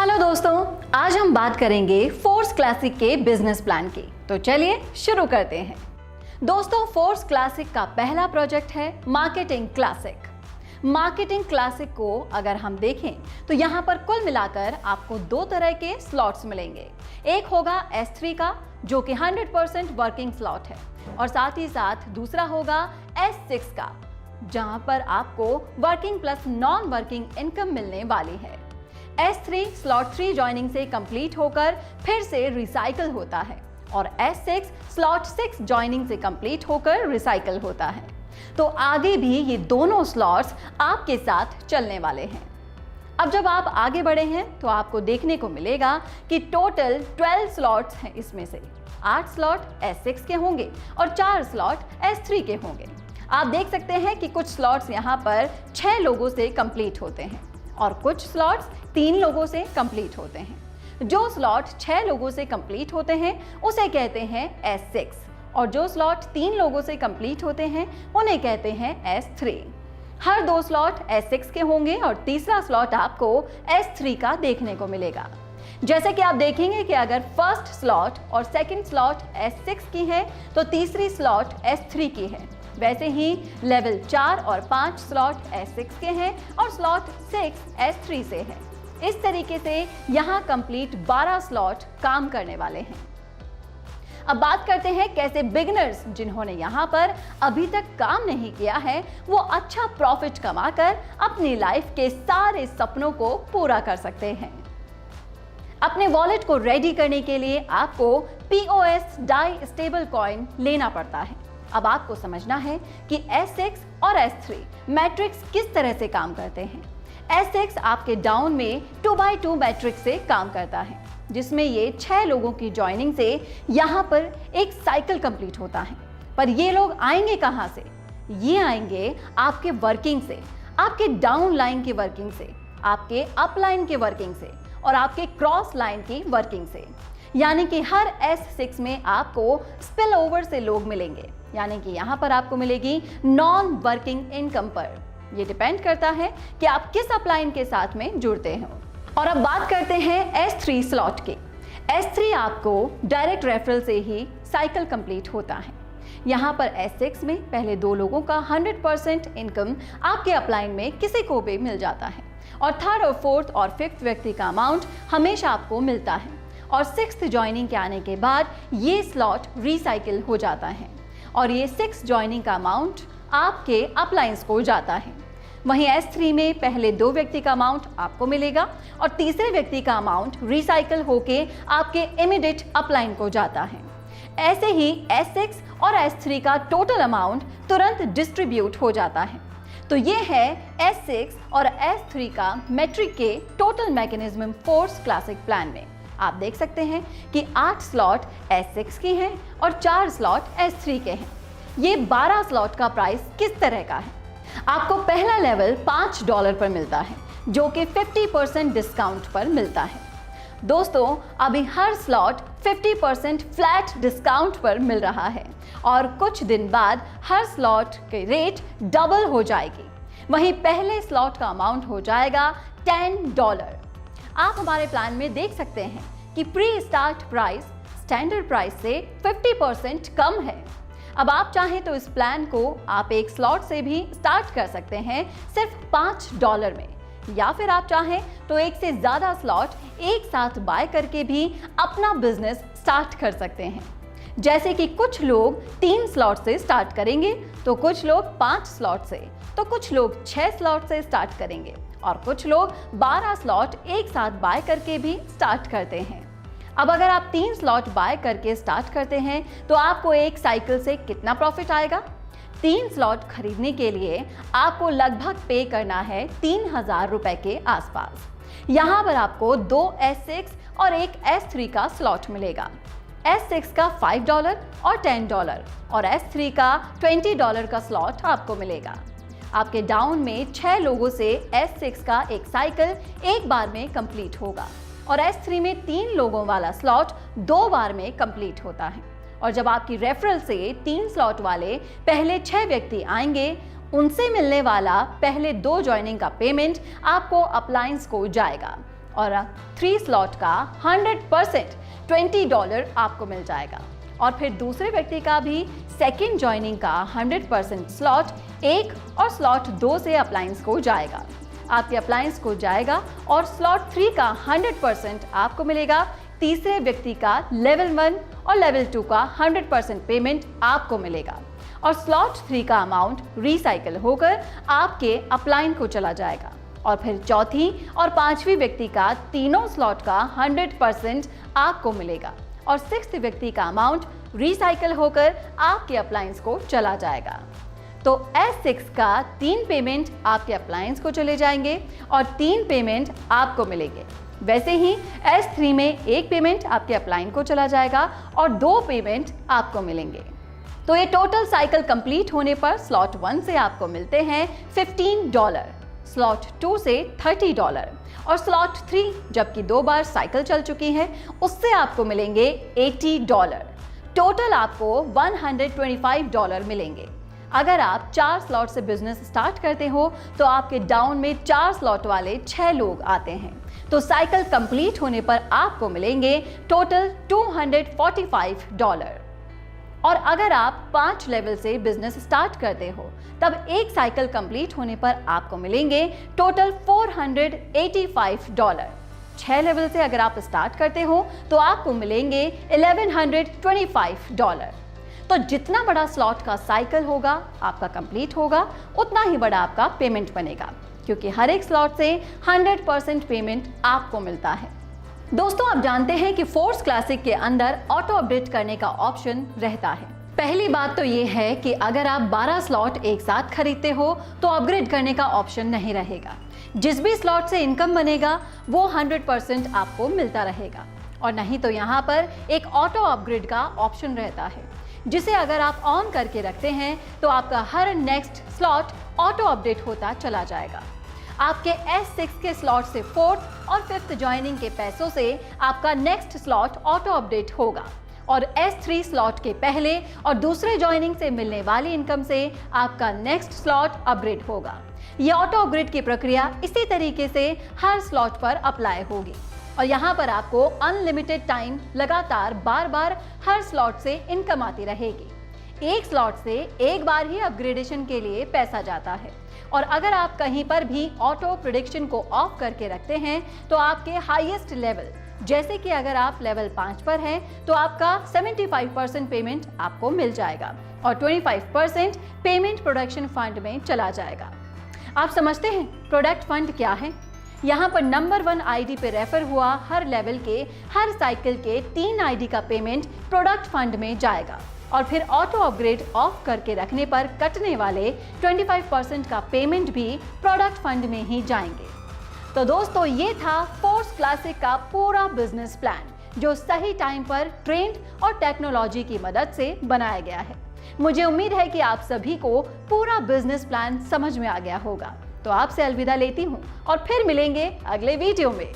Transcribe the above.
Hello दोस्तों, आज हम बात करेंगे फोर्स क्लासिक के बिजनेस प्लान की। तो चलिए शुरू करते हैं। दोस्तों, फोर्स क्लासिक का पहला प्रोजेक्ट है मार्केटिंग क्लासिक। मार्केटिंग क्लासिक को अगर हम देखें तो यहाँ पर कुल मिलाकर आपको दो तरह के स्लॉट्स मिलेंगे। एक होगा S3 का जो कि 100% वर्किंग स्लॉट है, और साथ ही साथ दूसरा होगा S6 का जहाँ पर आपको working plus non working income मिलने वाली है। S3 स्लॉट 3 ज्वाइनिंग से कंप्लीट होकर फिर से रिसाइकल होता है, और S6 स्लॉट 6 ज्वाइनिंग से कंप्लीट होकर रिसाइकल होता है। तो आगे भी ये दोनों स्लॉट्स आपके साथ चलने वाले हैं। अब जब आप आगे बढ़े हैं तो आपको देखने को मिलेगा कि टोटल 12 स्लॉट्स हैं। इसमें से 8 स्लॉट S6 के होंगे और 4 स्लॉट S3 के होंगे। आप देख सकते हैं कि कुछ स्लॉट्स यहाँ पर 6 लोगों से कंप्लीट होते हैं और कुछ स्लॉट्स 3 लोगों से कंप्लीट होते हैं। जो स्लॉट 6 लोगों से कंप्लीट होते हैं उसे कहते हैं S6, और जो स्लॉट 3 लोगों से कंप्लीट होते हैं उन्हें कहते हैं S3। हर 2 स्लॉट S6 के होंगे और तीसरा स्लॉट आपको S3 का देखने को मिलेगा। जैसे कि आप देखेंगे कि अगर फर्स्ट स्लॉट और सेकंड स्लॉट S6 की है तो तीसरी स्लॉट S3 की है। वैसे ही लेवल 4 और 5 स्लॉट S6 के हैं और स्लॉट 6 S3 से है। इस तरीके से यहाँ कंप्लीट 12 स्लॉट काम करने वाले हैं। अब बात करते हैं कैसे बिगिनर्स जिन्होंने यहाँ पर अभी तक काम नहीं किया है वो अच्छा प्रॉफिट कमाकर अपनी लाइफ के सारे सपनों को पूरा कर सकते हैं। अपने वॉलेट को रेडी करने के लिए आपको POS डाई स्टेबल कॉइन लेना पड़ता है। अब आपको समझना है कि S6 और S3 मैट्रिक्स किस तरह से काम करते हैं। S6 आपके डाउन में 2x2 मैट्रिक्स से काम करता है, जिसमें ये 6 लोगों की ज्वाइनिंग से यहाँ पर एक साइकिल कंप्लीट होता है। पर ये लोग आएंगे कहाँ से? ये आएंगे आपके वर्किंग से, आपके डाउन लाइन की वर्किंग से, आपके अप लाइन की वर्किंग से और आपके क्रॉस लाइन की वर्किंग से। यानी कि हर S6 में आपको स्पिल ओवर से लोग मिलेंगे, यानी कि यहाँ पर आपको मिलेगी नॉन वर्किंग इनकम पर। ये डिपेंड करता है कि आप किस अपलाइन के साथ में जुड़ते हो। और अब बात करते हैं S3 स्लॉट की। S3 आपको डायरेक्ट रेफरल से ही साइकिल कंप्लीट होता है। यहाँ पर S6 में पहले 2 लोगों का 100% इनकम आपके अपलाइन में किसी को भी मिल जाता है, और थर्ड और फोर्थ और फिफ्थ व्यक्ति का अमाउंट हमेशा आपको मिलता है, और 6th ज्वाइनिंग के आने के बाद ये स्लॉट रिसाइकिल हो जाता है और ये 6 ज्वाइनिंग का अमाउंट आपके अपलाइंस को जाता है। वहीं S3 में पहले 2 व्यक्ति का अमाउंट आपको मिलेगा और तीसरे व्यक्ति का अमाउंट रिसाइकिल होके आपके इमीडिएट अपलाइन को जाता है। ऐसे ही S6 और S3 का टोटल अमाउंट तुरंत डिस्ट्रीब्यूट हो जाता है। तो ये है S6 और S3 का मैट्रिक के total mechanism force classic plan में। आप देख सकते हैं कि 8 स्लॉट S6 की हैं और 4 स्लॉट S3 के हैं। ये 12 स्लॉट का प्राइस किस तरह का है? आपको पहला लेवल $5 पर मिलता है, जो कि 50% डिस्काउंट पर मिलता है। दोस्तों, अभी हर स्लॉट 50% फ्लैट डिस्काउंट पर मिल रहा है और कुछ दिन बाद हर स्लॉट के रेट डबल हो जाएगी। वहीं पहले स्लॉट का अमाउंट हो जाएगा $10। आप हमारे प्लान में देख सकते हैं कि pre start price standard price से 50% कम है। अब आप चाहें तो इस प्लान को आप एक स्लॉट से भी स्टार्ट कर सकते हैं सिर्फ $5 में, या फिर आप चाहें तो एक से ज़्यादा स्लॉट एक साथ बाय करके भी अपना बिजनेस स्टार्ट कर सकते हैं। जैसे कि कुछ लोग 3 स्लॉट से स्टार्ट करेंगे, तो कुछ लोग 5 स्लॉट से, तो कुछ लोग 6 स्लॉट से स्टार्ट करेंगे और कुछ लोग 12 स्लॉट एक साथ बाय करके भी स्टार्ट करते हैं। अब अगर आप 3 स्लॉट बाय करके स्टार्ट करते हैं तो आपको एक साइकिल से कितना प्रॉफिट आएगा? 3 स्लॉट खरीदने के लिए आपको लगभग पे करना है 3000 रुपए के आसपास। यहाँ पर आपको 2 S6 और एक S3 का स्लॉट मिलेगा। S6 का $5 और $10 और S3 का $20 का स्लॉट आपको मिलेगा। आपके डाउन में 6 लोगों से S6 का एक साइकिल एक बार में कंप्लीट होगा और S3 में 3 लोगों वाला स्लॉट 2 बार में कंप्लीट होता है। और जब आपकी रेफरल से 3 स्लॉट वाले पहले 6 व्यक्ति आएंगे, उनसे मिलने वाला पहले 2 ज्वाइनिंग का पेमेंट आपको अपलायंस को जाएगा और 3 स्लॉट का 100% $20 आपको मिल जाएगा। और फिर दूसरे व्यक्ति का भी सेकेंड ज्वाइनिंग का 100% स्लॉट 1 और स्लॉट 2 से अप्लायंस को जाएगा। आपके अप्लायंस को जाएगा और स्लॉट 3 का 100% आपको मिलेगा। तीसरे व्यक्ति का लेवल 1 और लेवल 2 का 100% पेमेंट आपको मिलेगा और स्लॉट 3 का अमाउंट रिसाइकल होकर आपके अप्लायंस को चला जाएगा। और फिर चौथी और पांचवी व्यक्ति का तीनों स्लॉट का 100% आपको मिलेगा और सिक्स्थ व्यक्ति का अमाउंट रिसाइकल होकर आपके अप्लायंस को चला जाएगा। तो S6 का 3 पेमेंट आपके अप्लायंस को चले जाएंगे और 3 पेमेंट आपको मिलेंगे। वैसे ही S3 में 1 पेमेंट आपके अप्लायंस को चला जाएगा और 2 पेमेंट आपको मिलेंगे। तो ये टोटल साइकिल कंप्लीट होने पर स्लॉट 1 से आपको मिलते हैं $15, स्लॉट 2 से $30 और स्लॉट 3 जबकि 2 बार साइकिल चल चुकी है उससे आपको मिलेंगे $80। टोटल आपको $125 मिलेंगे। अगर आप 4 स्लॉट से बिजनेस स्टार्ट करते हो तो आपके डाउन में 4 स्लॉट वाले 6 लोग आते हैं, तो साइकिल कंप्लीट होने पर आपको मिलेंगे टोटल $245। और अगर आप 5 लेवल से बिजनेस स्टार्ट करते हो तब एक साइकिल कंप्लीट होने पर आपको मिलेंगे टोटल $485। 6 लेवल से अगर आप स्टार्ट करते हो तो आपको मिलेंगे $1125। तो जितना बड़ा स्लॉट का साइकिल होगा आपका कंप्लीट होगा उतना ही बड़ा आपका पेमेंट बनेगा, क्योंकि हर एक स्लॉट से 100% पेमेंट आपको मिलता है। दोस्तों, आप जानते हैं कि फोर्स क्लासिक के अंदर ऑटो अपडेट करने का ऑप्शन रहता है। पहली बात तो ये है कि अगर आप 12 स्लॉट एक साथ खरीदते हो तो अपग्रेड करने का ऑप्शन नहीं रहेगा। जिस भी स्लॉट से इनकम बनेगा वो 100% आपको मिलता रहेगा। और नहीं तो यहाँ पर एक ऑटो अपग्रेड का ऑप्शन रहता है, जिसे अगर आप ऑन करके रखते हैं तो आपका हर नेक्स्ट स्लॉट ऑटो अपडेट होता चला जाएगा। आपके S6 के स्लॉट से 4th और 5th ज्वाइनिंग के पैसों से आपका नेक्स्ट स्लॉट ऑटो अपडेट होगा और S3 स्लॉट के पहले और दूसरे ज्वाइनिंग से मिलने वाली इनकम से आपका नेक्स्ट स्लॉट अपग्रेड होगा। यह ऑटो अपग्रेड की प्रक्रिया इसी तरीके से हर स्लॉट पर अप्लाई होगी और यहाँ पर आपको अनलिमिटेड टाइम लगातार बार बार हर स्लॉट से इनकम आती रहेगी। एक स्लॉट से एक बार ही अपग्रेडेशन के लिए पैसा जाता है और अगर आप कहीं पर भी ऑटो प्रेडिक्शन को ऑफ करके रखते हैं तो आपके हाईएस्ट लेवल, जैसे कि अगर आप लेवल 5 पर हैं तो आपका 75% पेमेंट आपको मिल जाएगा और 25% पेमेंट प्रोडक्शन फंड में चला जाएगा। आप समझते हैं प्रोडक्ट फंड क्या है? यहाँ पर नंबर 1 आईडी पे रेफर हुआ हर लेवल के हर साइकिल के 3 आईडी का पेमेंट प्रोडक्ट फंड में जाएगा और फिर ऑटो अपग्रेड ऑफ करके रखने पर कटने वाले 25% का पेमेंट भी प्रोडक्ट फंड में ही जाएंगे। तो दोस्तों, ये था फोर्स क्लासिक का पूरा बिजनेस प्लान जो सही टाइम पर ट्रेंड और टेक्नोलॉजी की मदद से बनाया गया है। मुझे उम्मीद है कि आप सभी को पूरा बिजनेस प्लान समझ में आ गया होगा। तो आपसे अलविदा लेती हूँ और फिर मिलेंगे अगले वीडियो में।